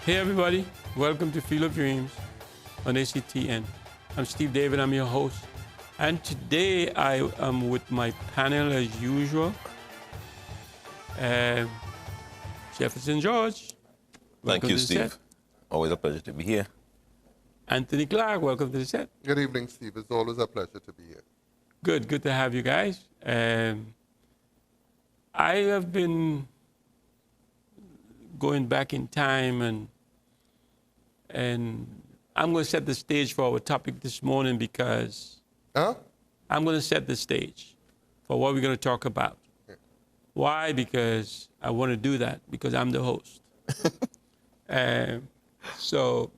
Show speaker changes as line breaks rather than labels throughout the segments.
Hey everybody, welcome to Field of Dreams on ACTN. I'm Steve David, I'm your host. And today I am with my panel as usual. Jefferson George.
Thank you, Steve. Always a pleasure to be here.
Anthony Clark, welcome to the set.
Good evening, Steve. It's always a pleasure to be here.
Good to have you guys. I have been going back in time and I'm going to set the stage for our topic this morning because I'm going to set the stage for what we're going to talk about. Yeah. Why? Because I want to do that because I'm the host. So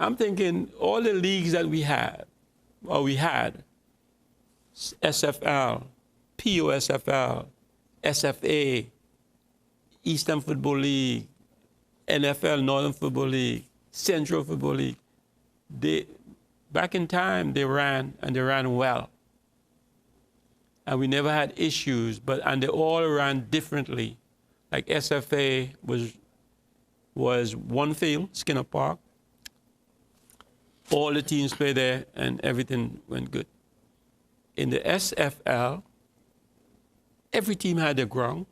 I'm thinking all the leagues that we had, SFL, POSFL, SFA, Eastern Football League, NFL, Northern Football League, Central Football League. Back in time, they ran well. And we never had issues, and they all ran differently. Like SFA was one field, Skinner Park. All the teams played there, and everything went good. In the SFL, every team had their ground.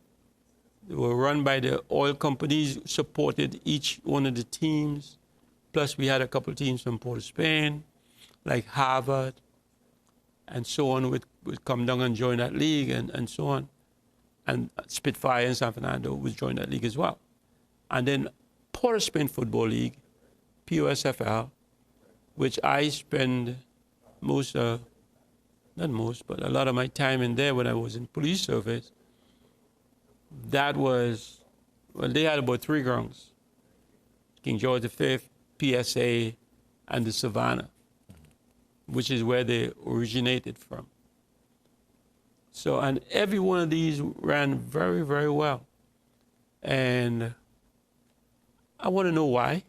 They were run by the oil companies, supported each one of the teams. Plus, we had a couple of teams from Port of Spain, like Harvard, and so on, would come down and join that league, and so on. And Spitfire in San Fernando would join that league as well. And then Port of Spain Football League, POSFL, which I spend not most, but a lot of my time in there when I was in police service. That was, they had about 3 grounds. King George V, PSA, and the Savannah, which is where they originated from. So, and every one of these ran very, very well. And I want to know why.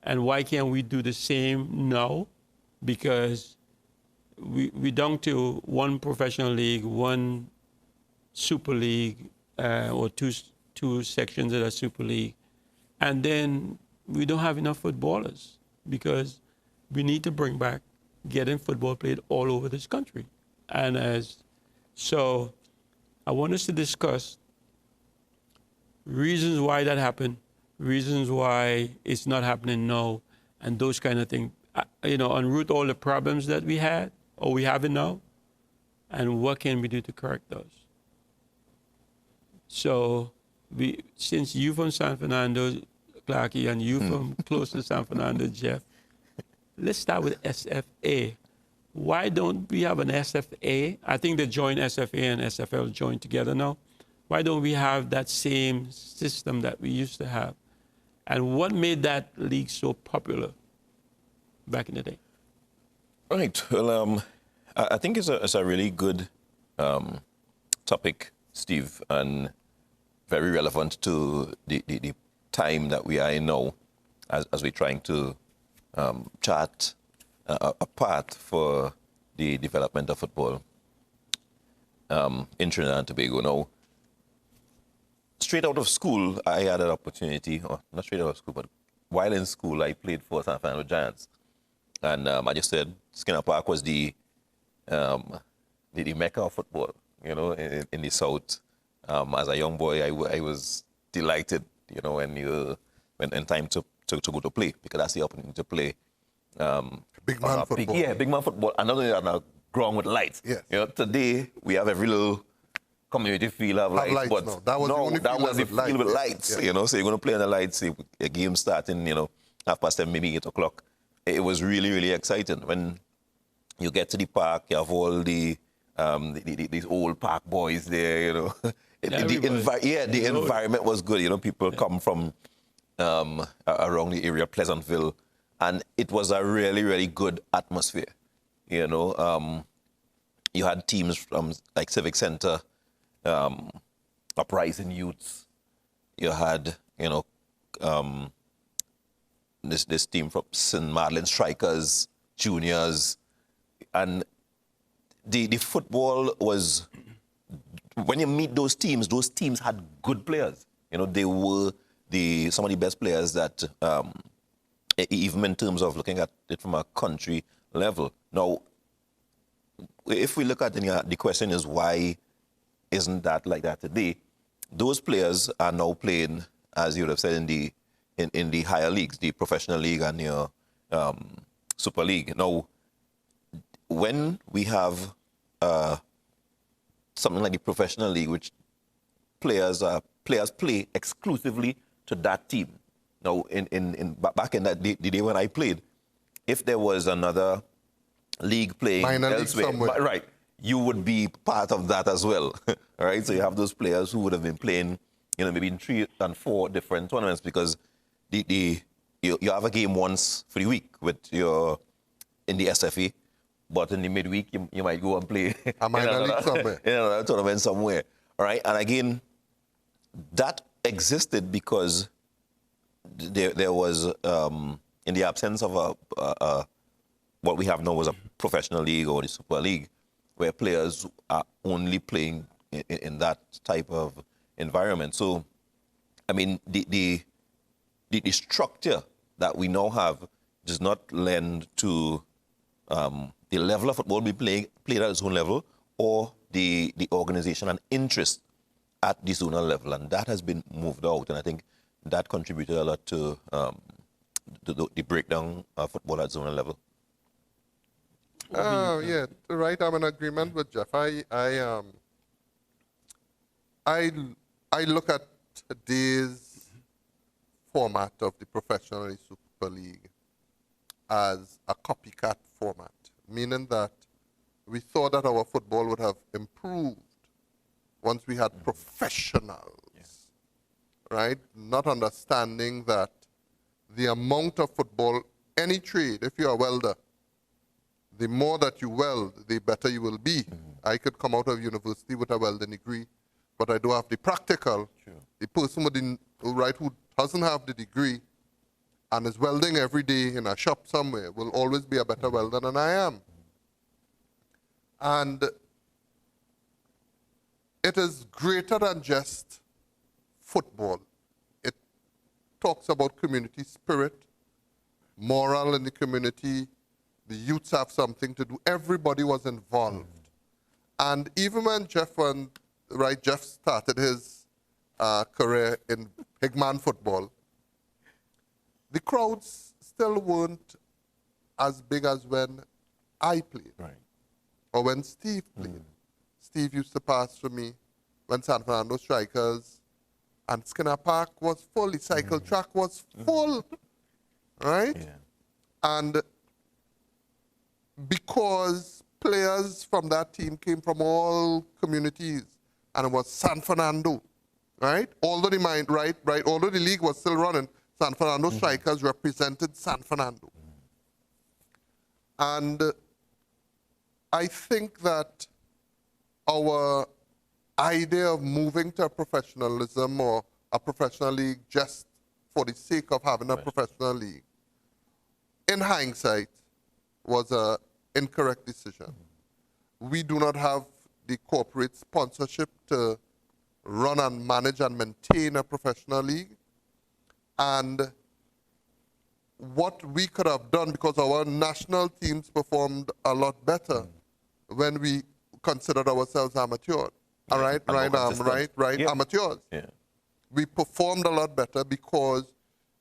And why can't we do the same now? Because we down to one professional league, one super league, or two sections of the super league. And then we don't have enough footballers because we need to bring back getting football played all over this country. And so I want us to discuss reasons why that happened, reasons why it's not happening now, and those kind of things. Unroot all the problems that we had or we have now, and what can we do to correct those. So since you from San Fernando, Clarky, and you from close to San Fernando, Jeff, let's start with SFA. Why don't we have an SFA? I think they joined SFA and SFL joined together now. Why don't we have that same system that we used to have? And what made that league so popular back in the day?
Right. Well, I think it's a really good topic, Steve, and very relevant to the time that we are in now as we're trying to chart a path for the development of football in Trinidad and Tobago. Now, straight out of school, I had an opportunity, or not straight out of school, but while in school, I played for San Fernando Giants. And I just said Skinner Park was the mecca of football, in the South. As a young boy, I was delighted, when time to go to play, because that's the opportunity to play.
Big man football.
Big man football. And not only on a ground with lights.
Yes.
Today, we have every little community field have lights. But
no. That was the
field with lights. So you're going to play on the lights, a game starting, 7:30, maybe 8 o'clock. It was really, really exciting. When you get to the park, you have all these old park boys there, the environment was good. People come from around the area, Pleasantville, and it was a really, really good atmosphere. You had teams from like Civic Center, Uprising Youths. You had, this team from St. Madeleine Strikers, Juniors, and the football was, when you meet those teams had good players. They were some of the best players that, even in terms of looking at it from a country level. Now, if we look at the question is why isn't that like that today? Those players are now playing, as you would have said, in the higher leagues, the professional league and your Super League. Now, when we have something like the professional league, which players play exclusively to that team. Now, back in the day when I played, if there was another league playing elsewhere, right, you would be part of that as well. All right, so you have those players who would have been playing, maybe in 3 and 4 different tournaments because you have a game once for the week in the SFA, but in the midweek you might go and play
a minor league somewhere.
In another tournament somewhere. All right, and again, that existed because there was, in the absence of what we have now was a professional league or the Super League, where players are only playing in that type of environment. So, I mean, the structure that we now have does not lend to the level of football played at its own level or the organization and interest at the zonal level. And that has been moved out. And I think that contributed a lot to the breakdown of football at zonal level.
Oh, yeah, right. I'm in agreement with Jeff. I look at today's format of the Professional Super League as a copycat format, meaning that we thought that our football would have improved once we had professionals, right? Not understanding that the amount of football, any trade, if you're a welder, the more that you weld, the better you will be. I could come out of university with a welding degree, but I don't have the practical. The person who doesn't have the degree and is welding every day in a shop somewhere will always be a better welder than I am. And it is greater than just football. It talks about community spirit, moral in the community. The youths have something to do. Everybody was involved. And even when Jeff started his career in big man football, the crowds still weren't as big as when I played.
Right.
Or when Steve played. Steve used to pass for me when San Fernando Strikers and Skinner Park was full. The cycle track was full. Right?
Yeah.
And because players from that team came from all communities, and it was San Fernando, right? Although although the league was still running, San Fernando Strikers represented San Fernando. And I think that our idea of moving to a professionalism or a professional league just for the sake of having a professional league, in hindsight, was an incorrect decision. We do not have the corporate sponsorship to run and manage and maintain a professional league. And what we could have done, because our national teams performed a lot better when we considered ourselves amateur. All right, amateurs.
Yeah.
We performed a lot better because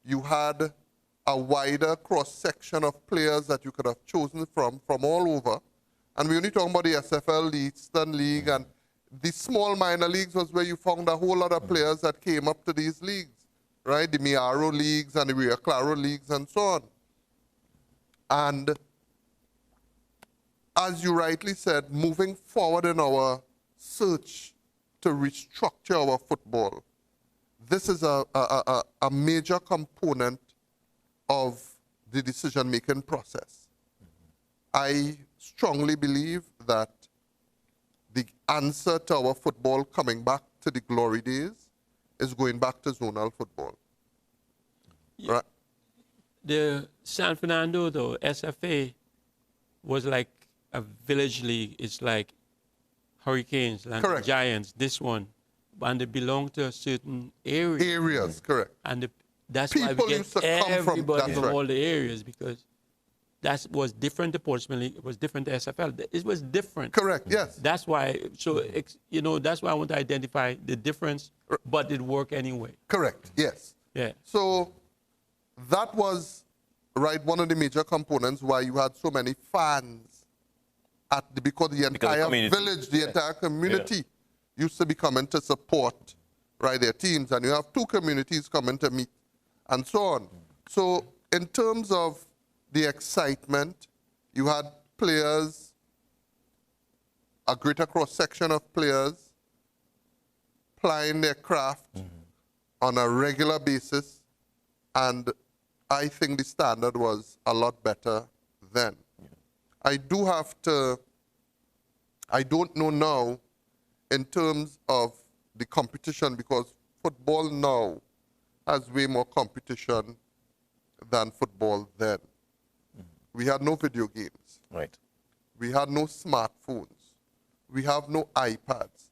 you had a wider cross-section of players that you could have chosen from all over. And we're only talking about the SFL, the Eastern League, and the small minor leagues was where you found a whole lot of players that came up to these leagues, right? The Miaro leagues and the Rio Claro leagues and so on. And as you rightly said, moving forward in our search to restructure our football, this is a major component of the decision-making process. I strongly believe that the answer to our football coming back to the glory days is going back to zonal football.
Yeah.
Right?
The San Fernando, though, SFA was like a village league. It's like Hurricanes, like
Correct.
Giants. This one and they belong to a certain area.
Areas, correct.
And that's
People
why we get
used to come from-
everybody
that's
from
right.
all the areas, because that was different to Portsmouth League. It was different to SFL. It was different.
Correct, yes.
That's why. So that's why I want to identify the difference, but it worked anyway.
Correct, yes.
Yeah.
So that was, right, one of the major components why you had so many fans because the entire
community.
village, the entire community used to be coming to support, right, their teams. And you have two communities coming to meet and so on. So in terms of the excitement, you had players, a greater cross-section of players plying their craft on a regular basis, and I think the standard was a lot better then. I don't know now in terms of the competition, because football now has way more competition than football then. We had no video games.
Right.
We had no smartphones. We have no iPads.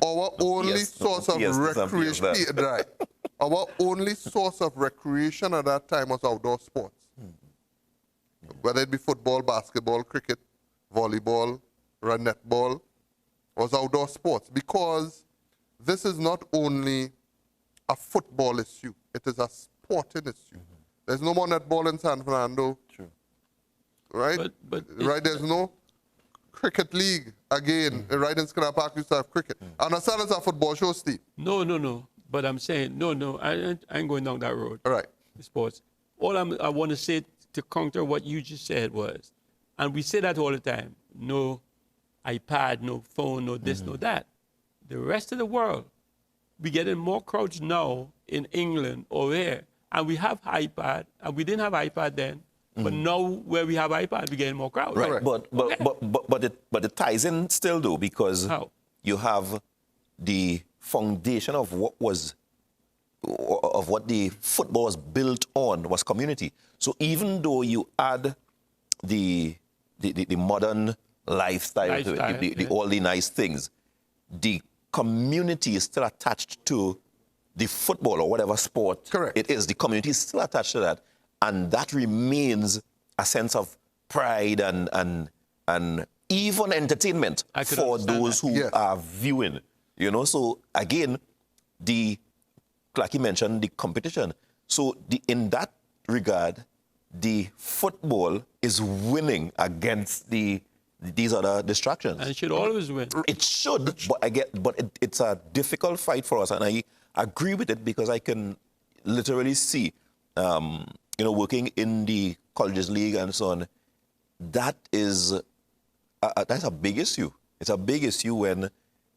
Our only source of recreation, right? Our only source of recreation at that time was outdoor sports. Whether it be football, basketball, cricket, volleyball, or netball, was outdoor sports, because this is not only a football issue, it is a sporting issue. There's no more netball in San Fernando.
True.
Right?
But
right, there's no cricket league again. Right, in Skinner Park used to have cricket. I understand it's a football show, Steve.
No. But I'm saying, no, I ain't going down that road.
All right.
Sports. All I want to say to counter what you just said was, and we say that all the time, no iPad, no phone, no this, no that. The rest of the world, we getting more crowds now in England or here, and we have iPad, and we didn't have iPad then, but now where we have iPad, we getting more crowds.
Right, but it ties in still though, because
How?
you have the foundation of what the football was built on was community. So even though you add the modern lifestyle to it, all the nice things, the community is still attached to the football or whatever sport
Correct.
it is. The community is still attached to that, and that remains a sense of pride and even entertainment for those who are viewing. So again, like you mentioned, the competition. So in that regard, the football is winning against these other distractions.
And it should always win.
It should, but it's a difficult fight for us, and I agree with it, because I can literally see, working in the colleges league and so on, that's a big issue. It's a big issue when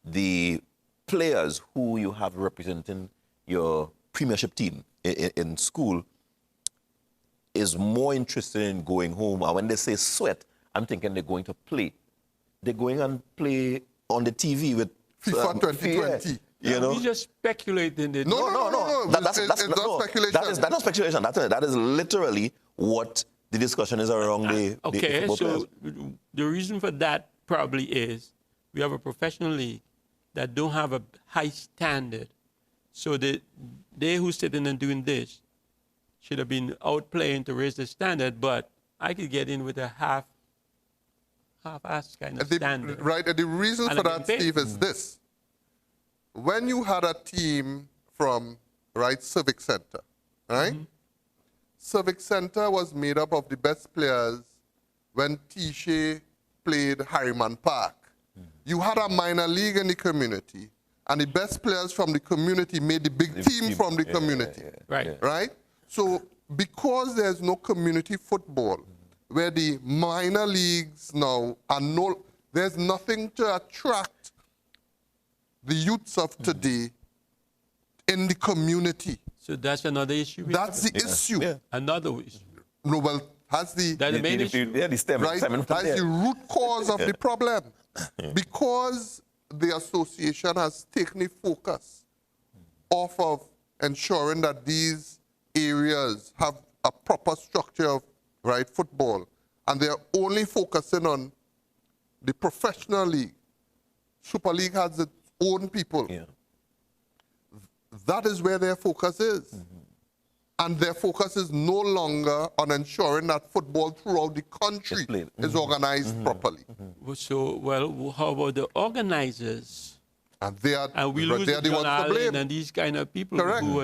the players who you have representing your premiership team in school is more interested in going home. And when they say sweat, I'm thinking they're going to play. They're going and play on the TV with
FIFA 2020.
We just speculating.
No. That's not speculation.
That's not speculation. That is literally what the discussion is around the football players.
The reason for that probably is we have a professional league that don't have a high standard. So they who sitting and doing this should have been out playing to raise the standard, but I could get in with a half-ass kind of standard.
Right, and the reason for that, Steve, is this. When you had a team from, Civic Center, right? Civic Center was made up of the best players when Tisha played Harriman Park. You had a minor league in the community, and the best players from the community made the big team from the community. Right? So because there's no community football, where the minor leagues now are there's nothing to attract the youths of today in the community.
So that's another issue?
That's the issue.
Yeah. Another issue.
No, well, that's the
main issue?
The stem.
Right? That's the root cause of the problem. Because the association has taken the focus off of ensuring that these areas have a proper structure of football, and they're only focusing on the professional league. Super League has its own people that is where their focus is. And their focus is no longer on ensuring that football throughout the country is organized properly.
So, well, how about the organizers?
And they are,
And we lose
they are the ones to
Zonal
blame.
and these kind of people
Correct.
who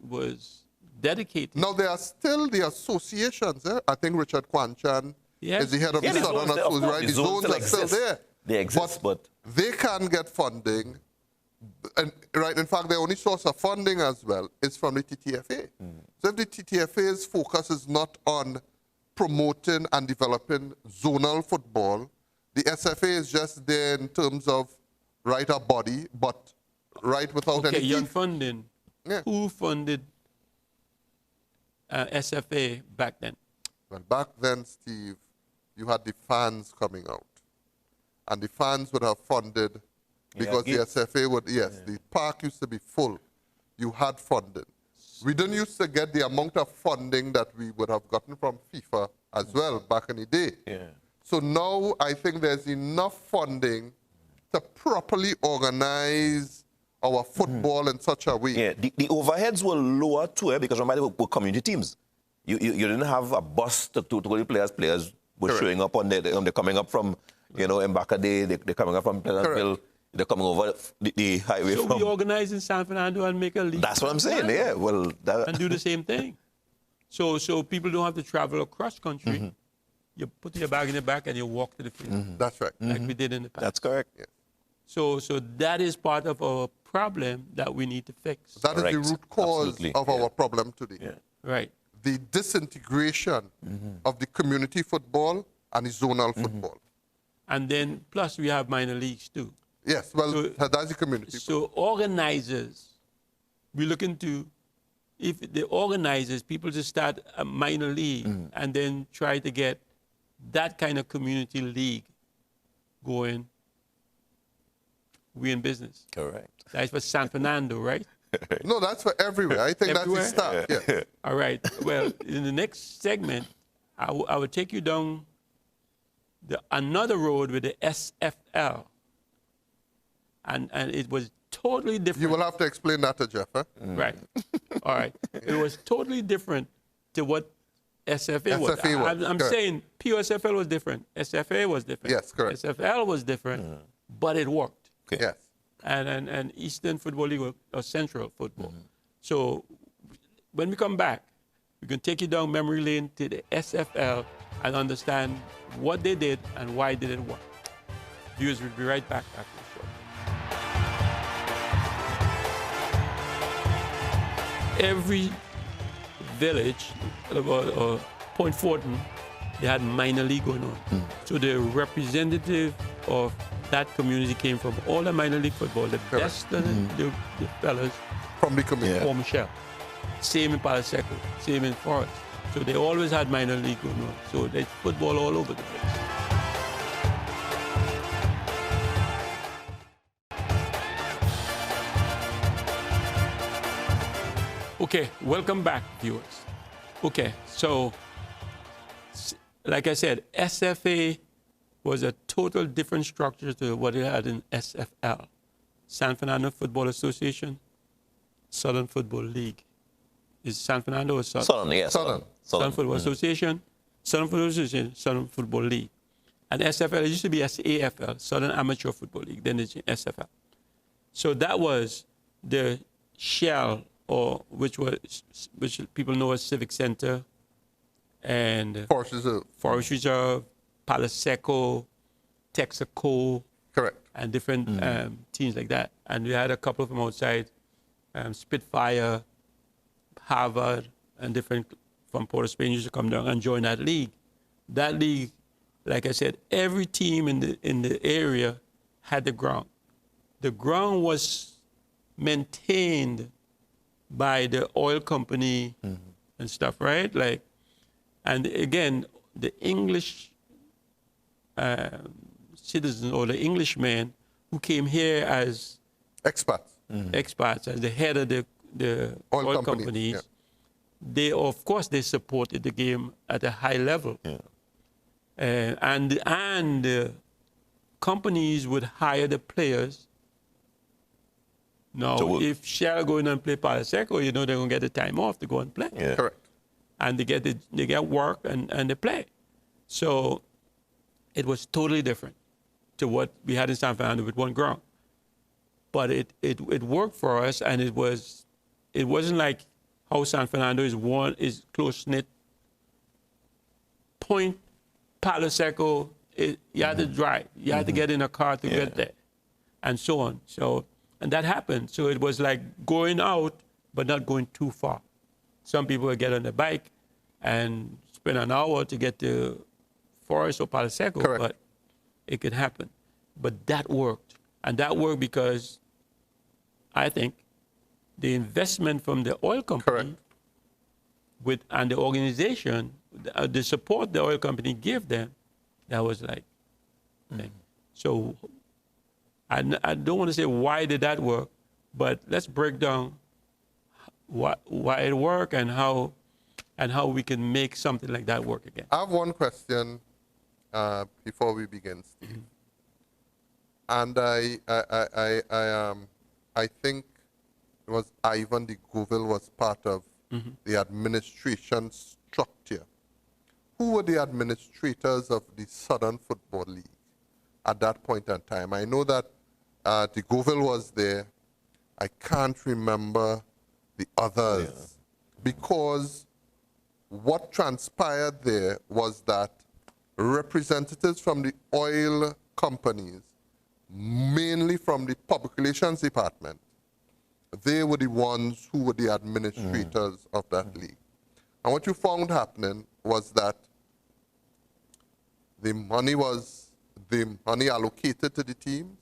was dedicated.
Now, there are still the associations. I think Richard Kwanchan
Yes.
is the head of
Yeah,
the
the
Southern
zones, of
Association.
course,
Right?
the
The
zones
zones
still
are still
exist.
there.
They exist, but
they can't get funding. And, right, in fact, their only source of funding as well is from the TTFA. So if the TTFA's focus is not on promoting and developing zonal football, the SFA is just there in terms of right a body, but right without
Okay,
any
young
teeth.
funding.
Yeah.
Who funded SFA back then?
Well, back then, Steve, you had the fans coming out. And the fans would have funded, because the
gigs.
SFA would, the park used to be full. You had funding. We didn't used to get the amount of funding that we would have gotten from FIFA as well back in the day. So now I think there's enough funding to properly organize our football in such a way.
yeah, the overheads were lower too, because remember they were community teams. You didn't have a bus to the players. Players were
Correct.
showing up they're coming up from, Mbaka, they're coming up from Pleasantville, they're coming over the highway
So
from.
we organize in San Fernando and make a league.
That's what I'm saying. Yeah, well,
And do the same thing. So people don't have to travel across country. You put your bag in the back and you walk to the field,
That's right.
like we did in the past.
that's correct.
Yes.
So that is part of our problem that we need to fix.
That is the
Correct.
root cause
Absolutely.
of our problem today.
Yeah.
Right.
The disintegration of the community football and the zonal football.
And then plus we have minor leagues too.
Yes, well,
So-
that's the community.
So organizers, we look into if the organizers, people just start a minor league and then try to get that kind of community league going, we in business.
Correct.
That's for San Fernando, right?
No, that's for everywhere. I think
Everywhere?
that's the start. Yeah.
All right. Well, in the next segment, I will take you down another road with the SFL. And it was totally different.
You will have to explain that to Jeff. Huh?
Right. All right. It was totally different to what SFA was.
SFA was,
I'm
correct.
saying POSFL was different. SFA was different.
Yes, correct.
SFL was different, but it worked.
Okay.
Yes.
And Eastern Football League or Central Football. So when we come back, we can take you down memory lane to the SFL and understand what they did and why did it work. Viewers, we'll be right back after the show. Every village or Point Fortin, they had minor league going on. So the representative of that community came from all the minor league football, the best of the fellas
From the community.
for Michelle. Same in Palo Seco, same in Forest. So they always had minor league going on. So there's football all over the place. Okay, welcome back, viewers. Okay, so like I said, SFA was a total different structure to what it had in SFL. San Fernando Football Association, Southern Football League. Is San Fernando or Southern?
Southern, yeah.
Southern.
Southern Football Association, Southern Football Association, Southern Football League. And SFL, it used to be SAFL, Southern Amateur Football League, then it's SFL. So that was the shell, or which people know as Civic Center and
Forest Reserve.
Forest Reserve, Palo Seco, Texaco,
Correct.
and different teams like that. And we had a couple of them outside, Spitfire, Harvard, and different from Port of Spain used to come down and join that league. That league, like I said, every team in the area had the ground. The ground was maintained by the oil company and stuff, right? Like, and again, the English citizen or the Englishman who came here as
Expats.
expats, as the head of the oil companies,
yeah.
they, of course, they supported the game at a high level.
Yeah.
And companies would hire the players Now, if Shell go in and play Palaseco, you know they're going to get the time off to go and play.
Yeah.
Correct.
And they get work and they play. So it was totally different to what we had in San Fernando with one ground. But it worked for us, and it wasn't like how San Fernando is close-knit. Point, Palaseco, you had to drive. You had to get in a car to get there, and so on. So, and that happened. So it was like going out, but not going too far. Some people would get on the bike and spend an hour to get to Forest or Palaseco,
Correct.
but it could happen. But that worked. And that worked because I think the investment from the oil company and the organization, the support the oil company gave them, that was like, so I don't want to say why did that work, but let's break down why it worked and how we can make something like that work again.
I have one question before we begin, Steve. And I think it was Ivan de Gouville was part of the administration structure. Who were the administrators of the Southern Football League at that point in time? I know that de Gouville was there. I can't remember the others because what transpired there was that representatives from the oil companies, mainly from the public relations department, they were the ones who were the administrators of that league. And what you found happening was that the money allocated to the teams.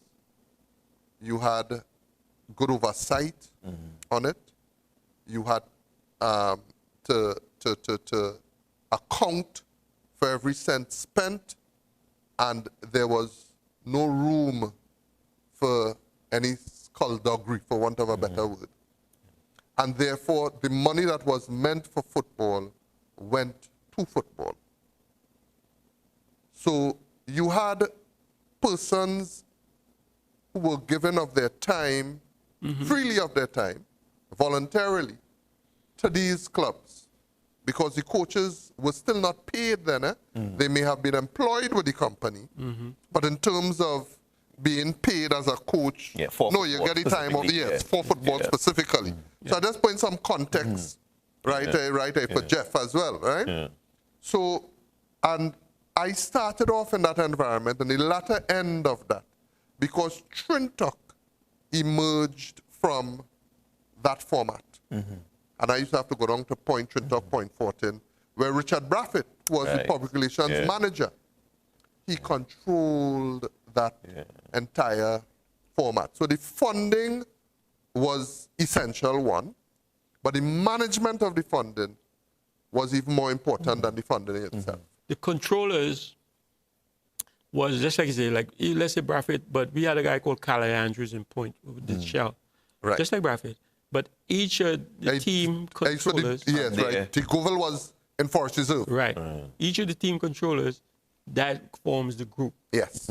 You had good oversight on it. You had to account for every cent spent, and there was no room for any skullduggery, for want of a better word. And therefore, the money that was meant for football went to football. So you had persons who were given of their time, freely of their time, voluntarily, to these clubs, because the coaches were still not paid then. They may have been employed with the company, but in terms of being paid as a coach, no, you get the time of the year, for football specifically. So I just put in some context, right, for Jeff as well, right? So, and I started off in that environment, and the latter end of that, because Trintock emerged from that format. And I used to have to go down to Point Trintock, Point 14, where Richard Braffett was the public relations manager. He controlled that entire format. So the funding was essential, one, but the management of the funding was even more important than the funding itself.
The controllers was just like you say, like let's say Braffett, but we had a guy called Calais Andrews in Point with the Shell, just like Braffett. But each of the team controllers,
De Gouville was in Forest Reserve.
Right. Each of the team controllers, that forms the group.
Yes.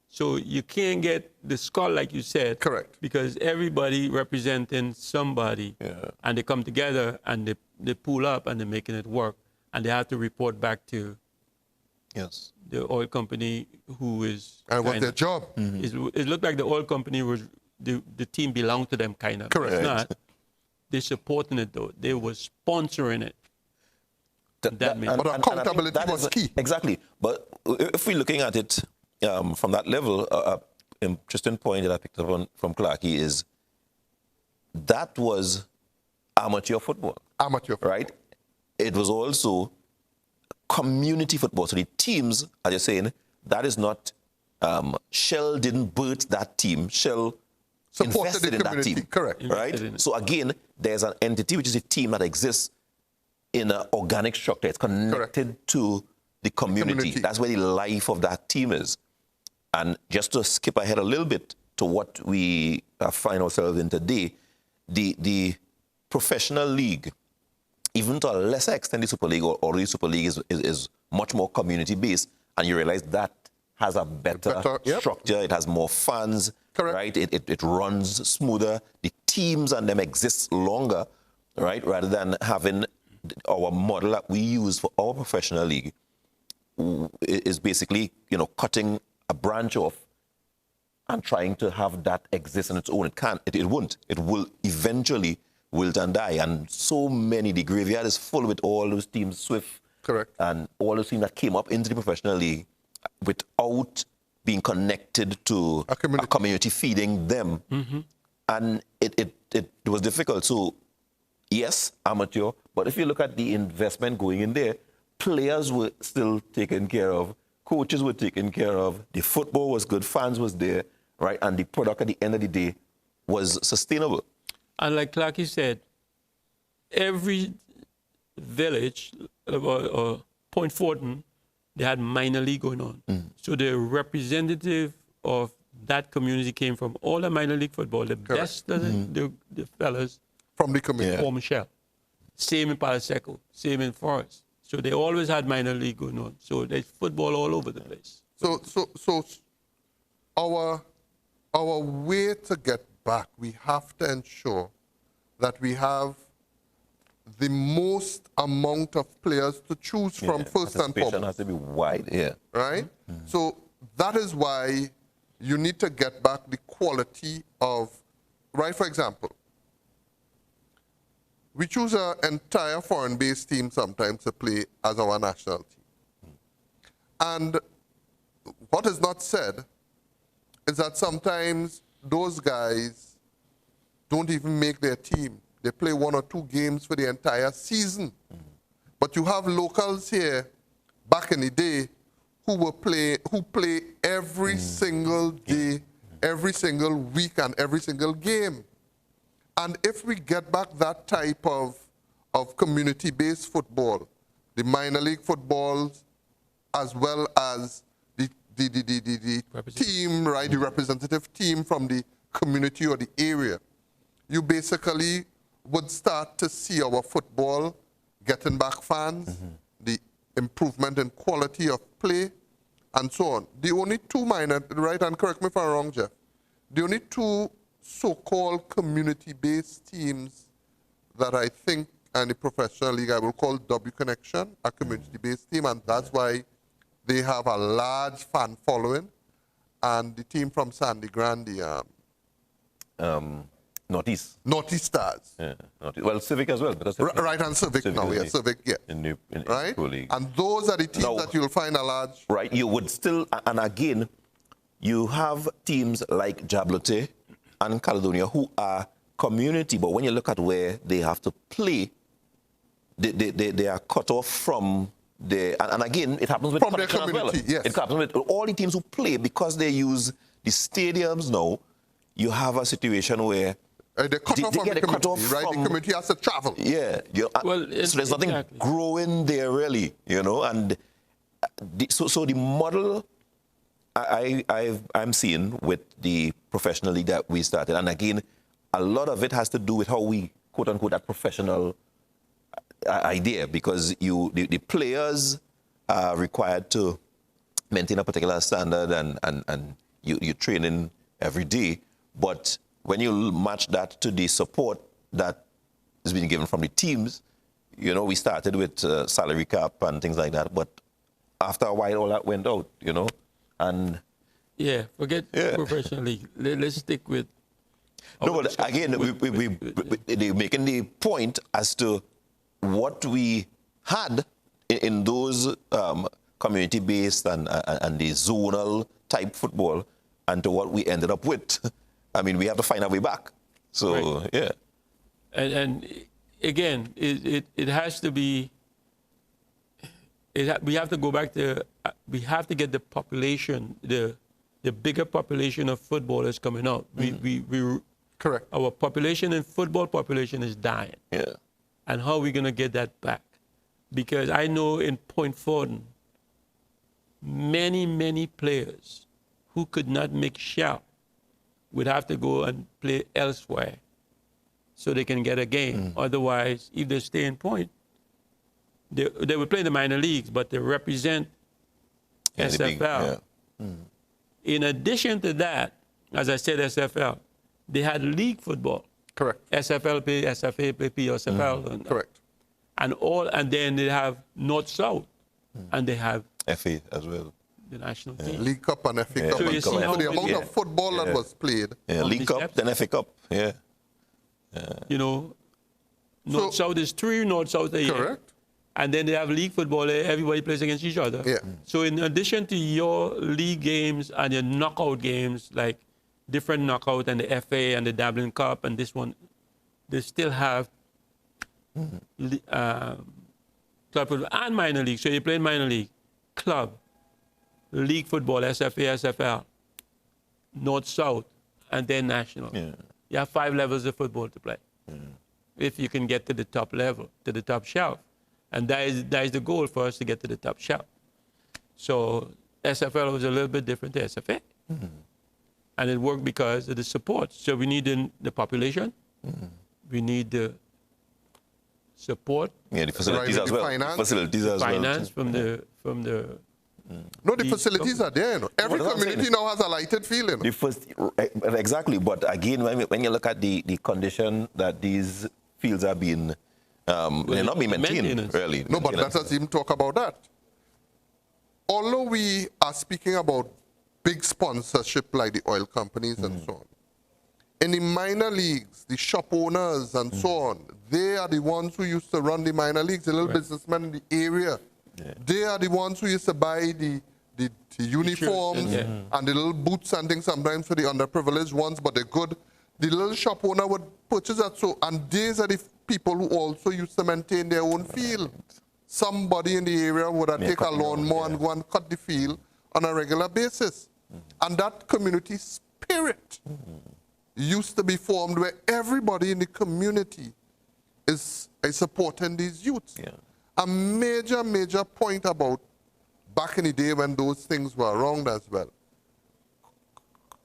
So you can't get the skull like you said.
Correct.
Because everybody representing somebody, and they come together and they pull up and they're making it work, and they have to report back to the oil company who is.
And what's their job?
It looked like the oil company was the team belonged to them kind of.
Correct.
It's not. They're supporting it though. They were sponsoring it.
But accountability was key.
Exactly. But if we're looking at it from that level, interesting point that I picked up on from Clarkey is that was amateur football.
Amateur football.
Right? It was also community football. So the teams, as you're saying, that is not, Shell didn't birth that team. Shell invested in that team.
Correct.
Right? So again, there's an entity which is a team that exists in an organic structure. It's connected to the community. That's where the life of that team is. And just to skip ahead a little bit to what we find ourselves in today, the professional league, even to a lesser extent the Super League or the Super League is much more community-based, and you realize that has a better structure. It has more fans,
Correct.
right? It runs smoother. The teams and them exist longer, right? Rather than having our model that we use for our professional league is basically, cutting a branch off and trying to have that exist on its own. It can't. It won't. It will eventually wilt and die. And so many, the graveyard is full with all those teams, Swift,
Correct.
and all those teams that came up into the professional league without being connected to
A
community feeding them. And it was difficult. So, yes, amateur, but if you look at the investment going in there, players were still taken care of, coaches were taken care of, the football was good, fans was there, right? And the product at the end of the day was sustainable.
And like Clarky said, every village, Point Fortin, they had minor league going on. So the representative of that community came from all the minor league football, the best of the fellas
From the community.
for Michelle. Same in Paliseco, same in Forest. So they always had minor league going on. So there's football all over the place.
So our way to get back, we have to ensure that we have the most amount of players to choose from first and
Participation
foremost.
has to be wide,
Right? So that is why you need to get back the quality of, right, for example, we choose an entire foreign-based team sometimes to play as our national team. And what is not said is that sometimes those guys don't even make their team. They play 1 or 2 games for the entire season. But you have locals here back in the day who play every single day, every single week, and every single game. And if we get back that type of community-based football, the minor league footballs, as well as the team, right, the representative team from the community or the area, you basically would start to see our football getting back fans, the improvement in quality of play, and so on. The only two minor, right, and correct me if I'm wrong, Jeff, the only two so-called community-based teams that I think in the professional league I will call W Connection, a community-based team, and that's why they have a large fan following. And the team from Sandy Grande,
Northeast.
Northeast Stars.
Yeah, well, Civic as well. Because
Right, and Civic now, yeah, Civic, yeah.
In
Right?
Pro League.
And those are the teams
Now,
that you'll find a large...
Right, you would still, and again, you have teams like Jablote and Caledonia who are community, but when you look at where they have to play, they are cut off from the, and again, it happens with
From their
Connection as well.
community, yes.
It happens with all the teams who play, because they use the stadiums now, you have a situation where
they cut off from the community, right? The community has to travel.
Yeah.
Well,
so there's nothing
exactly.
growing there really, and so the model I'm seeing with the professional league that we started, and again, a lot of it has to do with how we, quote unquote, that professional idea, because the players are required to maintain a particular standard and you training every day, but when you match that to the support that is being given from the teams, we started with salary cap and things like that, but after a while all that went out, and
Yeah, forget professional league. Let's stick with...
No, but again, they're making the point as to what we had in those community-based and the zonal type football, and to what we ended up with. I mean, we have to find our way back. So,
Right.
yeah.
And again, it has to be... we have to go back to... we have to get the population, the bigger population of footballers coming out.
Correct.
Our population and football population is dying.
Yeah.
And how are we going to get that back? Because I know in Point Fortin, many players who could not make shout would have to go and play elsewhere so they can get a game. Otherwise, if they stay in Point, they will play in the minor leagues, but they represent
Yeah, the
SFL.
big-
In addition to that, as I said, SFL, they had league football.
Correct.
SFL play, SFA play, PSFL.
Correct.
And then they have North-South, and they have
FA as well.
the national team.
League Cup and FA Cup.
So you
and
see how
for the amount
yeah.
of football that was played.
Yeah,
How
League
many
Cup,
steps?
then FA Cup. Yeah.
You know, North-South is 3 North-South a year.
Correct.
And then they have league football, everybody plays against each other.
Yeah.
So in addition to your league games and your knockout games, like different knockout and the FA and the Dublin Cup and this one, they still have club football and minor league. So you play in minor league, club, league football, SFA, SFL, North-South, and then national.
Yeah.
You have 5 levels of football to play. If you can get to the top level, to the top shelf. And that is the goal for us, to get to the top shelf. So SFL was a little bit different to SFA. And it worked because of the support. So we need the population. We need the support,
Yeah, the facilities
Right,
as
the
well.
finance.
Facilities as
finance
well.
from the
No, the
League
facilities
Cup.
are there. You know. Every
What I'm saying
community
is-
now has a lighted field. You know.
The first, exactly, but again, when you look at the condition that these fields are being, they're not being maintained,
maintenance.
really.
No, but let
Maintenance.
us even talk about that. Although we are speaking about big sponsorship like the oil companies and so on, in the minor leagues, the shop owners and so on, they are the ones who used to run the minor leagues, the little businessmen in the area. They are the ones who used to buy the uniforms
yeah.
and the little boots and things sometimes for the underprivileged ones, but they're good. The little shop owner would purchase that. So, and these are the people who also used to maintain their own field. Somebody in the area would have take a
cut the lawn,
lawnmower and go and cut the field on a regular basis. And that community spirit used to be formed where everybody in the community is supporting these youths.
Yeah.
A major point about back in the day when those things were around as well.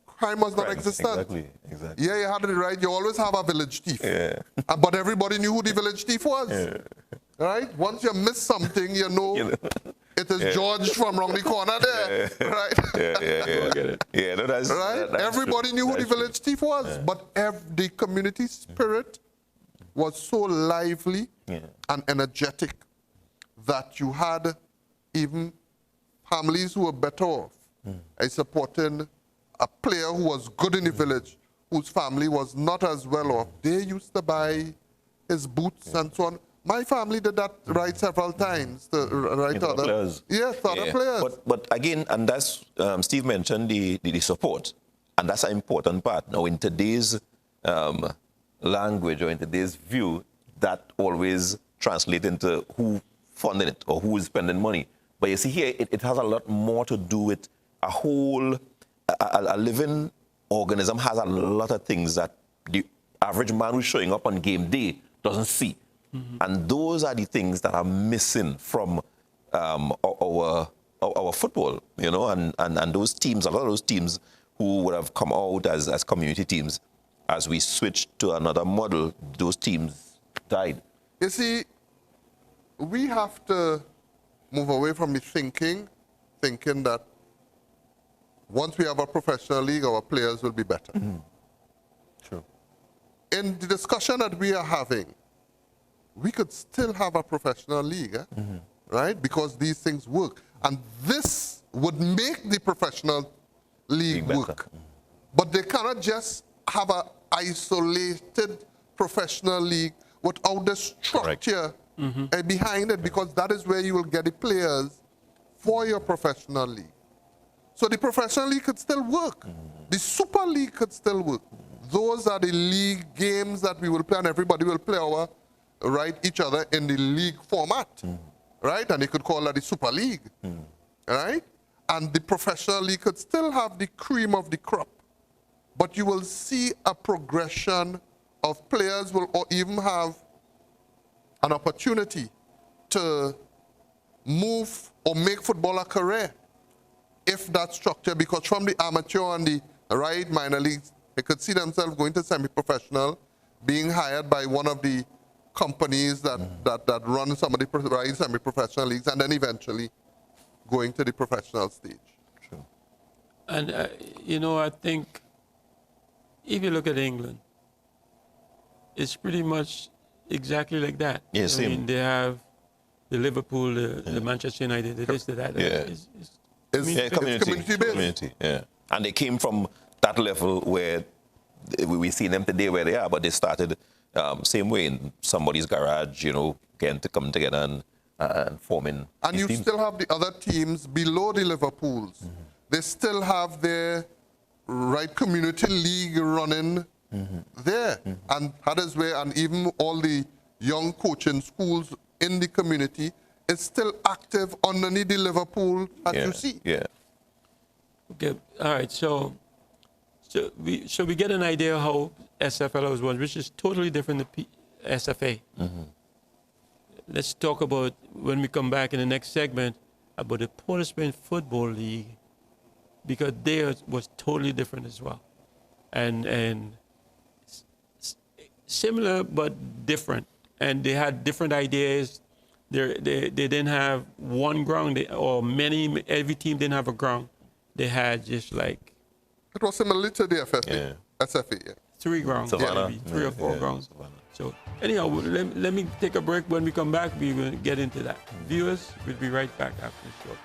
Crime was not
Right,
existent.
Exactly.
Yeah, you had it right. You always have a village thief.
Yeah.
But everybody knew who the village thief was. Right? Once you miss something, you know, it is George from around the corner there. Right?
Yeah, no, that's
Right?
that's
Everybody
true.
knew who the
That's true.
village thief was. But the community spirit was so lively and energetic that you had even families who were better off supporting a player who was good in the village, whose family was not as well off. They used to buy his boots and so on. My family did that right several times to right
With other players.
Yes, other
Yeah.
players.
But again, and that's Steve mentioned the support, and that's an important part. Now, in today's language or in today's view, that always translates into who funding it or who is spending money. But you see here, it has a lot more to do with a whole, a living organism has a lot of things that the average man who's showing up on game day doesn't see. And those are the things that are missing from our football, you know, and those teams, a lot of those teams who would have come out as community teams, as we switched to another model, those teams died.
You see, we have to move away from the thinking that once we have a professional league, our players will be better.
True.
In the discussion that we are having, we could still have a professional league, right? Because these things work. And this would make the professional league
Better.
work. But they cannot just have an isolated professional league without the structure behind it, because that is where you will get the players for your professional league. So the professional league could still work. The Super League could still work. Those are the league games that we will play, and everybody will play each other in the league format, right? And they could call that the Super League, right? And the professional league could still have the cream of the crop, but you will see a progression of players will even have an opportunity to move or make football a career if that structure, because from the amateur and the minor leagues, they could see themselves going to semi-professional, being hired by one of the companies that run some of the semi-professional leagues, and then eventually going to the professional stage.
True.
And, you know, I think if you look at England, it's pretty much exactly like that.
Yeah,
I
same.
mean, they have the Liverpool, the Manchester United, the this, the that.
Yeah.
It's community-based.
Community, yeah. And they came from that level where we see them today where they are, but they started same way in somebody's garage, you know, getting to come together and forming.
And
these
you
teams.
still have the other teams below the Liverpools. They still have their right community league running there. And that is where, and even all the young coaching schools in the community is still active underneath the Liverpool that you see.
Yeah.
Okay, all right. So we get an idea how SFL was won, which is totally different than SFA. Let's talk about, when we come back in the next segment, about the Port of Spain Football League, because there was totally different as well, and similar but different, and they had different ideas. They didn't have one ground, every team didn't have a ground. They had just like...
It was similar to the FFA, SFA, yeah.
3 grounds,
Savannah.
maybe 3 or 4 grounds.
Savannah.
So anyhow, let me take a break. When we come back, we will get into that. Viewers, we'll be right back after the short.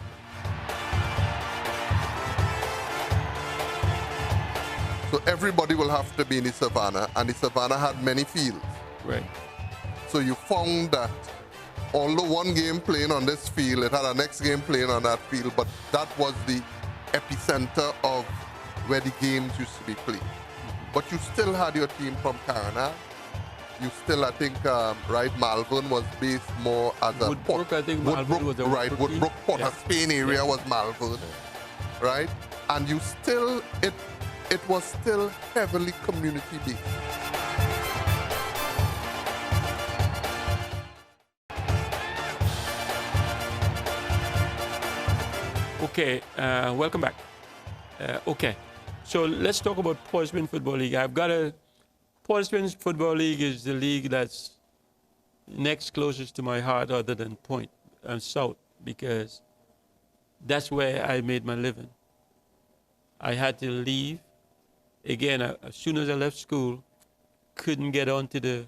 So everybody will have to be in the Savannah, and the Savannah had many fields.
Right.
So you found that although one game playing on this field, it had a next game playing on that field, but that was the epicenter of where the games used to be played. But you still had your team from Carana. You still, I think, Malvern was based more as a
Woodbrook, I think Malvern was a
right, Woodbrook, Port of Spain area was Malvern, right? And you still, it was still heavily community based.
Okay, welcome back. Okay, so let's talk about Port of Spain Football League. Port of Spain Football League is the league that's next closest to my heart other than Point and South, because that's where I made my living. I had to leave. Again, as soon as I left school, couldn't get on to the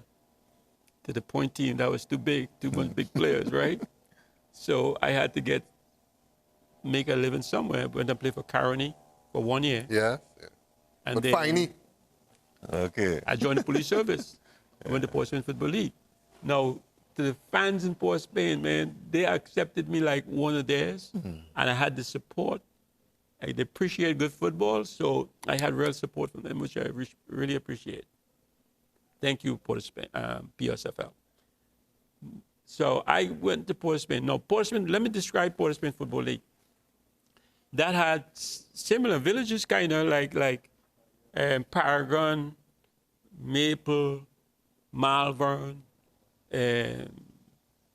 Point team. That was too big, too much big players, right? So I had to make a living somewhere. Went and played for Caroni for 1 year.
Yeah.
And
But
then
Finey.
Okay.
I joined the police service. I went to Port of Spain Football League. Now, to the fans in Port of Spain, man, they accepted me like one of theirs, and I had the support. They appreciate good football, so I had real support from them, which I really appreciate. Thank you, Port of Spain, PSFL. So I went to Port of Spain. Now, Port of Spain, let me describe Port of Spain Football League. That had similar villages, kind of like Paragon, Maple, Malvern,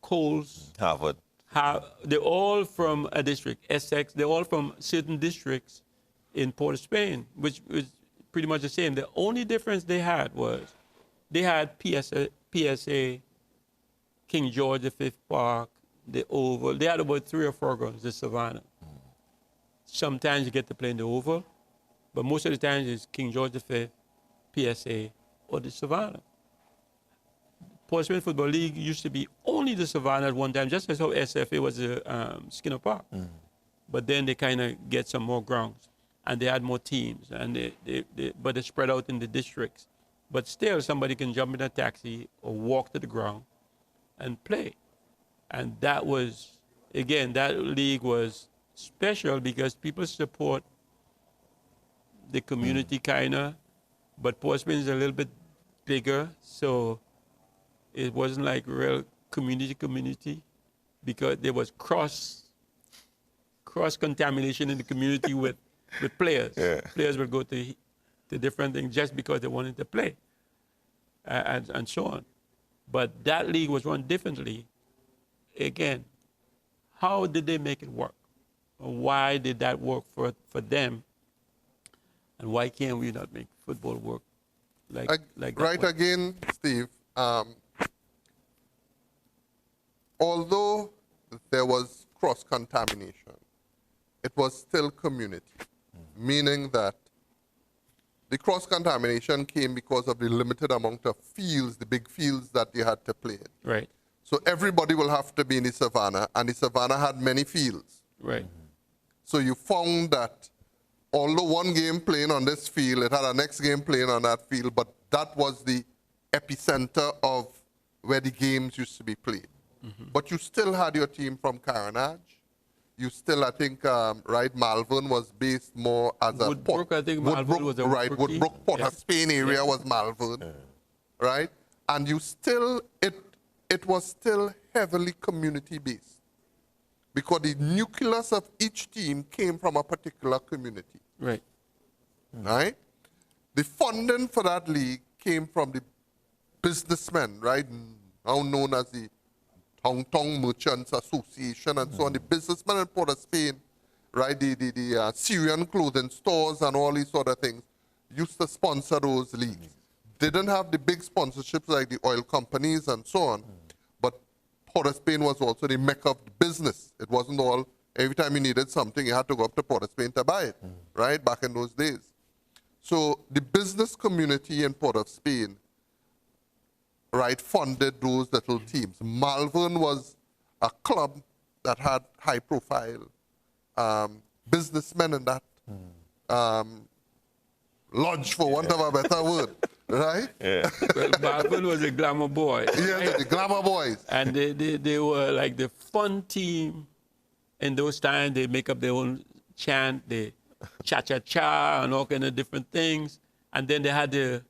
Coles.
Harvard.
They're all from a district, Essex. They're all from certain districts in Port of Spain, which was pretty much the same. The only difference they had was they had PSA, King George V Park, the Oval. They had about 3 or 4 grounds, the Savannah. Sometimes you get to play in the Oval, but most of the times it's King George V, PSA, or the Savannah. Port of Spain Football League used to be only the Savannah at one time, just as how SFA was the Skinner Park. But then they kind of get some more grounds, and they had more teams, and but they spread out in the districts. But still, somebody can jump in a taxi or walk to the ground and play. And that was, again, that league was special because people support the community kind of, but Port of Spain is a little bit bigger, so it wasn't like real community because there was cross contamination in the community with players.
Yeah.
Players would go to different things just because they wanted to play, and so on. But that league was run differently. Again, how did they make it work? Why did that work for them? And why can't we not make football work like that?
Right again, Steve. Although there was cross-contamination, it was still community, meaning that the cross-contamination came because of the limited amount of fields, the big fields that they had to play in.
Right.
So everybody will have to be in the savannah, and the savannah had many fields.
Right.
So you found that although one game playing on this field, it had a next game playing on that field, but that was the epicenter of where the games used to be played. But you still had your team from Carenage. You still, I think, right, Malvern was based more as a
Woodbrook, I think Malvern was a
right,
Woodbrook team.
Woodbrook, Port
Yeah.
of Spain area was Malvern, right? And you still, it was still heavily community-based because the nucleus of each team came from a particular community,
Right.
right? The funding for that league came from the businessmen, right, now known as the Hong Kong Merchants Association and so on. The businessmen in Port of Spain, right, the Syrian clothing stores and all these sort of things used to sponsor those leagues. Didn't have the big sponsorships like the oil companies and so on, but Port of Spain was also the mecca of the business. It wasn't all, every time you needed something, you had to go up to Port of Spain to buy it, right, back in those days. So the business community in Port of Spain, right, funded those little teams. Malvern was a club that had high-profile businessmen in that lodge, for want of a better word, right?
Well, Malvern was a glamour boy.
Yeah, the glamour boys.
And they were like the fun team in those times. They make up their own chant, the cha-cha-cha and all kind of different things. And then they had the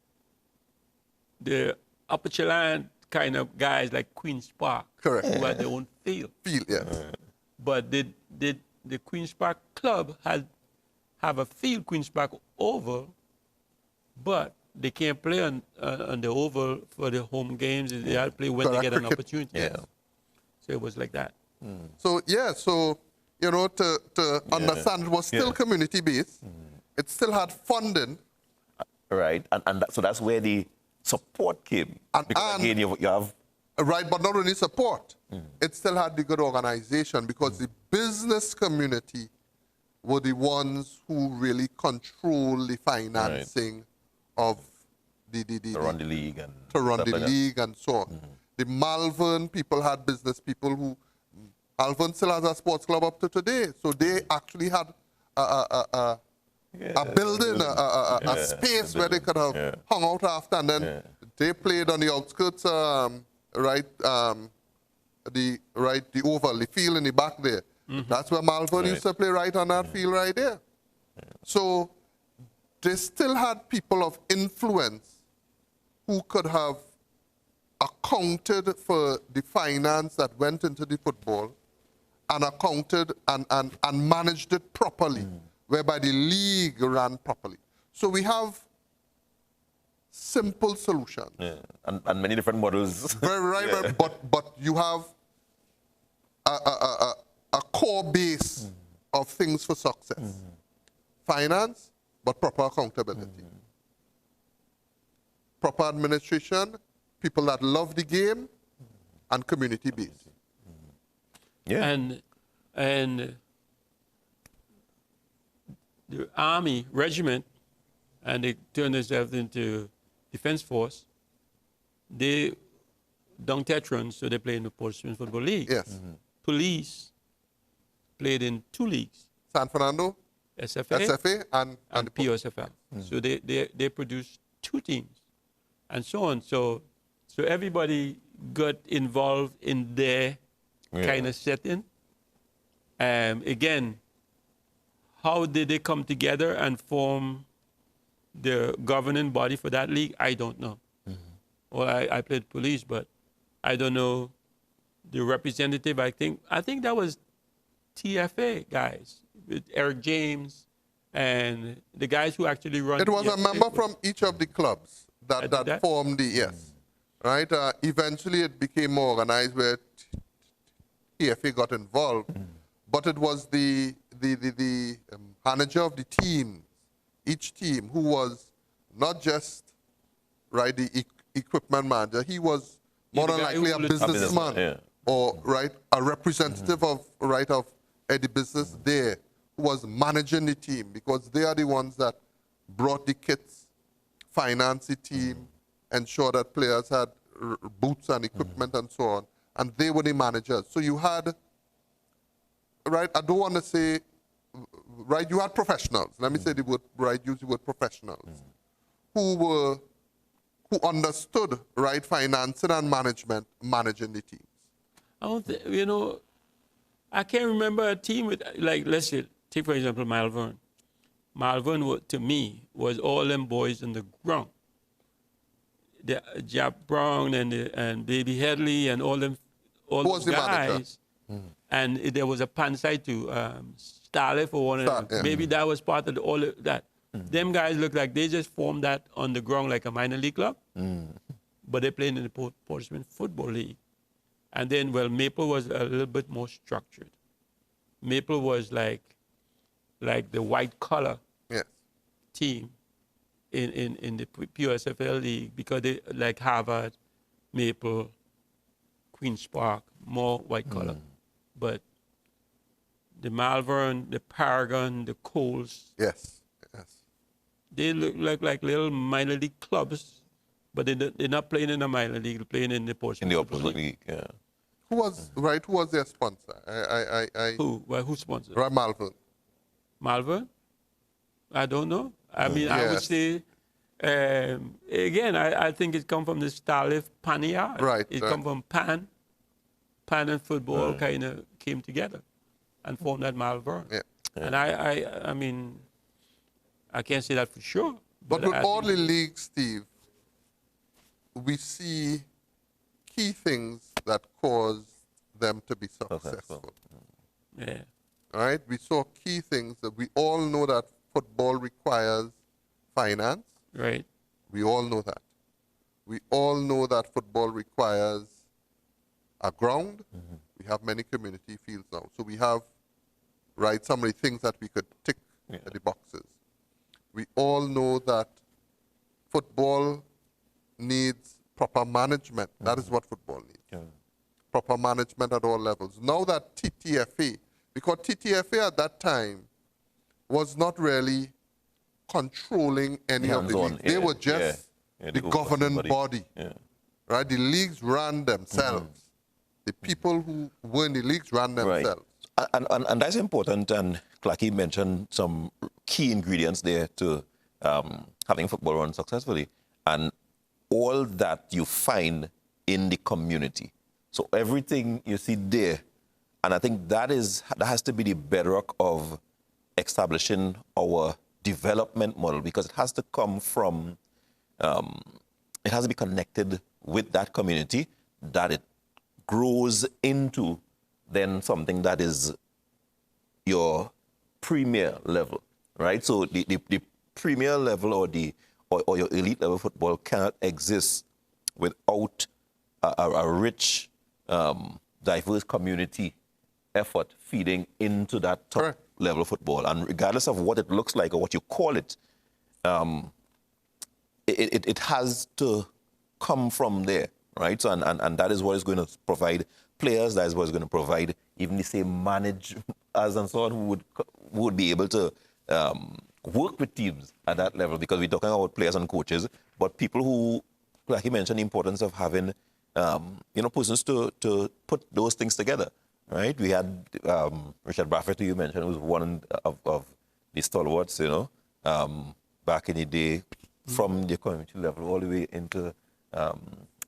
upper Chilean kind of guys like Queen's Park.
Correct.
Who had their own field.
Field, yes.
But the Queen's Park club have a field, Queen's Park Oval, but they can't play on the Oval for the home games. They have to play when they get an opportunity.
Yeah.
So it was like that.
So, yeah, so, you know, to understand, it was still community-based. It still had funding.
Right, so that's where the support came. Because again, you have...
Right, but not only support. It still had the good organization because the business community were the ones who really control the financing of
to run the league and
to run
stuff
the
like that.
league and so on. The Malvern people had business people who, Malvern still has a sports club up to today, so they actually had a building, a space where they could have hung out after, and then they played on the outskirts, the oval, the field in the back there. That's where Malvern used to play, right on that field right there. So they still had people of influence who could have accounted for the finance that went into the football and accounted and managed it properly, whereby the league ran properly. So we have simple solutions.
Yeah. And many different models.
Very right, but you have a core base of things for success. Finance, but proper accountability. Proper administration, people that love the game, and community base.
Yeah.
And the Army regiment, and they turned themselves into Defense Force, they dunk veterans, so they play in the Portsmouth Football League.
Yes.
Police played in 2 leagues,
San Fernando,
SFA,
SFA, and
and POSFL. So they produced 2 teams, and so on. So everybody got involved in their kind of setting. Again, how did they come together and form the governing body for that league? I don't know. Well, I played police, but I don't know the representative. I think that was TFA guys with Eric James and the guys who actually run.
it was a member from each of the clubs that formed the, yes. Right? Eventually it became more organized where TFA got involved, but it was the manager of the team, each team, who was not just the equipment manager. He was more than likely a businessman, or a representative of the business there, who was managing the team, because they are the ones that brought the kits finance the team, ensure that players had boots and equipment and so on, and they were the managers. So you had, right, I don't want to say, right, you had professionals. Let me say the word, right, use the word professionals, who understood, right, financing and management, managing the teams.
I don't think, you know, I can't remember a team with, like, let's say, take for example, Malvern. Malvern, to me, was all them boys on the ground. The Jap Brown and Baby Headley and all them, all those
the manager?
guys. And there was a pan side to Starley for one of them.
Yeah.
Maybe that was part of all of that. Them guys look like they just formed that on the ground like a minor league club, but they played in the Portsmouth Football League. And then, well, Maple was a little bit more structured. Maple was like the white collar
Yes.
team in the PUSFL League, because they like Harvard, Maple, Queen's Park, more white collar. But the Malvern, the Paragon, the Coles,
Yes. Yes.
they look like little minor league clubs, but they're not playing in a minor league, they're playing in the Portsmouth.
In the
Football
opposite league, yeah.
Who was their sponsor?
Who? Well, who sponsored?
Right, Malvern.
Malvern? I don't know. I mean, I would
Yes.
say, again, I think it come from the Starlift Pania.
Right,
It
right.
come from Pan. Pan and football kind of came together and formed that Malvern.
Yeah.
And I mean, I can't say that for sure.
But with
I
all
think-
the leagues, Steve, we see key things that cause them to be successful.
Yeah.
All right? We saw key things that we all know that football requires finance.
Right.
We all know that. We all know that football requires a ground. We have many community fields now. So we have, right, some of the things that we could tick at the boxes. We all know that football needs proper management. That is what football needs. Proper management at all levels. Now that TTFA, because TTFA at that time was not really controlling any of the
Hands-on,
leagues. They were just
the
the governing body.
Yeah.
Right? The leagues ran themselves. The people who were in the leagues ran themselves.
And that's important, and Clarky mentioned some key ingredients there to having football run successfully. And all that you find in the community. So everything you see there, and I think that has to be the bedrock of establishing our development model, because it has to come from, it has to be connected with that community, that it grows into then something that is your premier level, right? So the premier level or your elite level football cannot exist without a rich, diverse community effort feeding into that top level football. And regardless of what it looks like or what you call it, it has to come from there, right? So and that is what is going to provide players, that is what is going to provide even the same managers and so on who would be able to work with teams at that level, because we're talking about players and coaches, but people who, like you mentioned, the importance of having persons to put those things together, right? We had Richard Braffett, who you mentioned, who was one of the stalwarts, back in the day, from the community level all the way into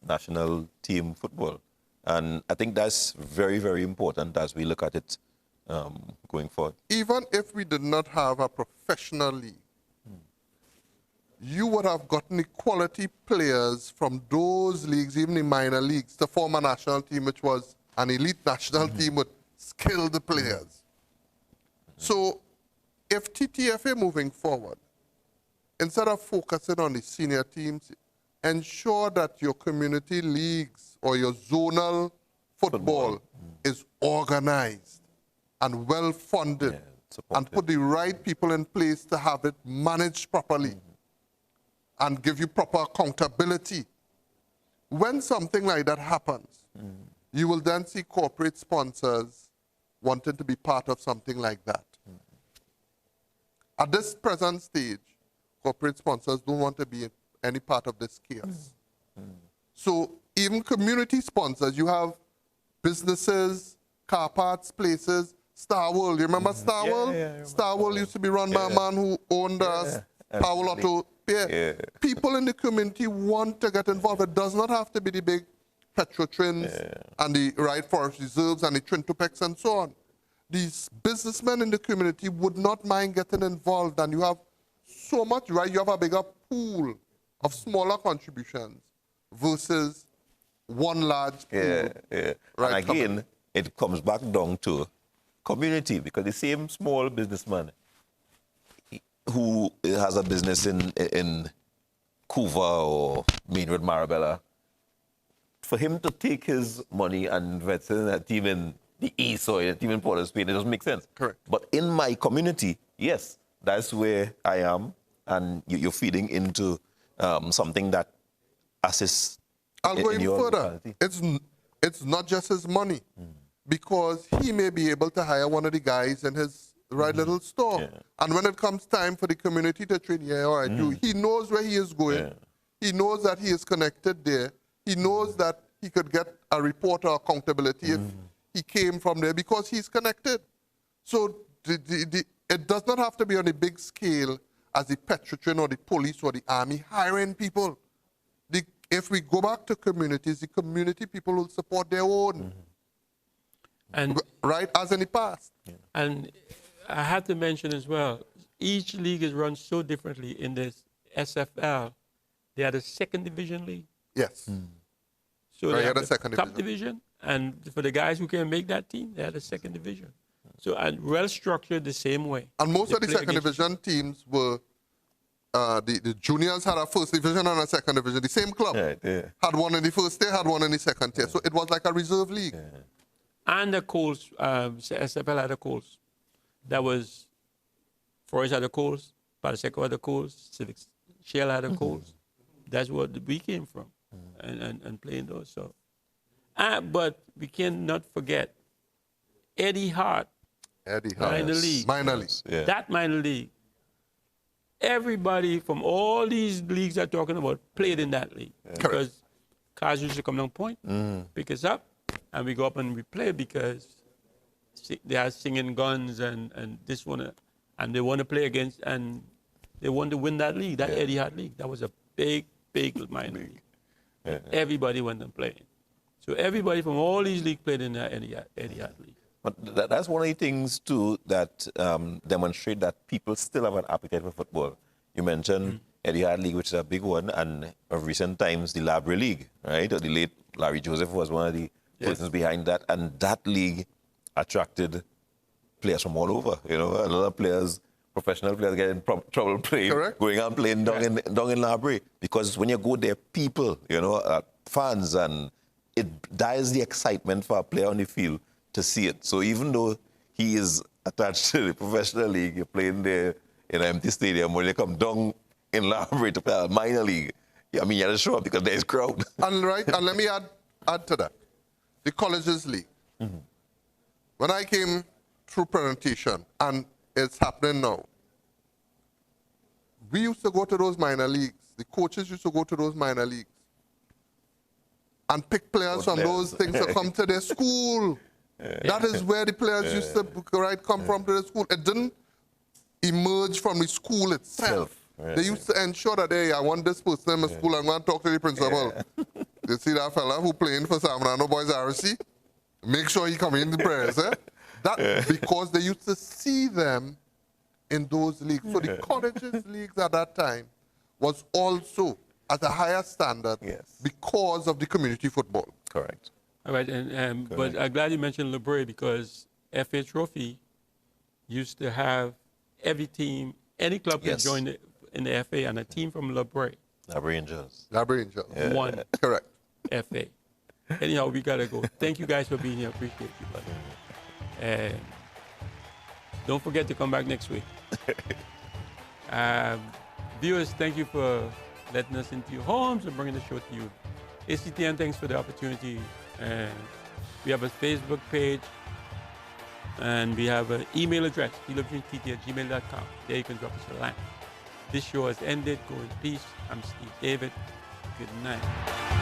national team football. And I think that's very, very important as we look at it going forward.
Even if we did not have a professional league, you would have gotten the quality players from those leagues, even the minor leagues, to form a national team, which was an elite national team with skilled players. So if TTFA moving forward, instead of focusing on the senior teams, ensure that your community leagues or your zonal football is organized and well-funded, and put the right people in place to have it managed properly and give you proper accountability. When something like that happens, you will then see corporate sponsors wanting to be part of something like that. At this present stage, corporate sponsors don't want to be any part of this chaos. So even community sponsors, you have businesses, car parts places, Star World. You remember Star World?
Yeah, I remember
Star World used to be run by a man who owned Power Lotto. Yeah. People in the community want to get involved. It does not have to be the big Petrotrins and the Right Forest Reserves and the Trintopex and so on. These businessmen in the community would not mind getting involved, and you have so much, right? You have a bigger pool of smaller contributions versus one large pool.
Right, and again,
coming.
it comes back down to community, because the same small businessman who has a business in Couva or Main Road Marabella, for him to take his money and invest in a team in the East or a team in Port of Spain, it doesn't make sense.
Correct.
But in my community, yes, that's where I am, and you're feeding into something that assists.
I'll go even further.
locality.
It's not just his money, because he may be able to hire one of the guys in his little store.
Yeah.
And when it comes time for the community to train, all right, he knows where he is going.
Yeah.
He knows that he is connected there. He knows that he could get a report or accountability if he came from there, because he's connected. So it does not have to be on a big scale as the Petrotrin or the police or the army hiring people. If we go back to communities, the community people will support their own,
And
right, as in the past.
And I have to mention as well, each league is run so differently. In this SFL, they had a second division league.
Yes.
So
Right,
they
you had
had
a
the
second
top division, and for the guys who can make that team, they had a second division. So, and well structured the same way.
And most
They
of the
play
second
against-
division teams were, the juniors had a first division and a second division. The same club
Right, yeah.
had one in the first tier, had one in the second tier. So it was like a reserve league.
And the Coles, SFL had a Coles. That was, Forest had a Coles, Palaseco had a Coles, Civic Shell had a Coles. That's what we came from, and playing those. So, but we cannot forget Eddie Hart,
Eddie
minor
Hart.
league.
Minor league.
Yeah.
That minor league. Everybody from all these leagues I'm talking about played in that league. Because cars used to come down point, pick us up, and we go up and we play, because they are singing guns and this one, and they want to play against, and they want to win that league, that Eddie Hart league. That was a big minor league. Everybody went and played. So everybody from all these leagues played in that Eddie Hart league.
But that's one of the things, too, that demonstrate that people still have an appetite for football. You mentioned Eddie Hart League, which is a big one, and of recent times, the Labre League, right? The late Larry Joseph was one of the persons behind that, and that league attracted players from all over. You know, a lot of players, professional players, get in trouble playing, going and playing down in Labre, because when you go there, people, you know, fans, and it dies the excitement for a player on the field to see it. So even though he is attached to the professional league, you're playing there in an empty stadium, when you come down in Labre to play a minor league, I mean, you have to show up because there's crowd.
And let me add to that. The Colleges League. When I came through presentation, and it's happening now, we used to go to those minor leagues. The coaches used to go to those minor leagues and pick players from those things to come to their school. That is where the players used to come from to the school. It didn't emerge from the school itself. They used to ensure that, hey, I want this person in my school, I'm going to talk to the principal. You see that fella who playing for Samarano Boys RC? Make sure he come in the prayers. That because they used to see them in those leagues. So the colleges leagues at that time was also at a higher standard because of the community football.
Correct.
All right, but I'm glad you mentioned Labre, because FA Trophy used to have every team, any club could join in the FA, and a team from Labre.
Labre Angels.
Labre Angels.
Won.
Correct.
FA. Anyhow, we got to go. Thank you guys for being here. Appreciate you, buddy. And don't forget to come back next week. Viewers, thank you for letting us into your homes and bringing the show to you. ACTN, thanks for the opportunity. And we have a Facebook page, and we have an email address, philipgt@gmail.com. There you can drop us a line. This show has ended. Go in peace. I'm Steve David. Good night.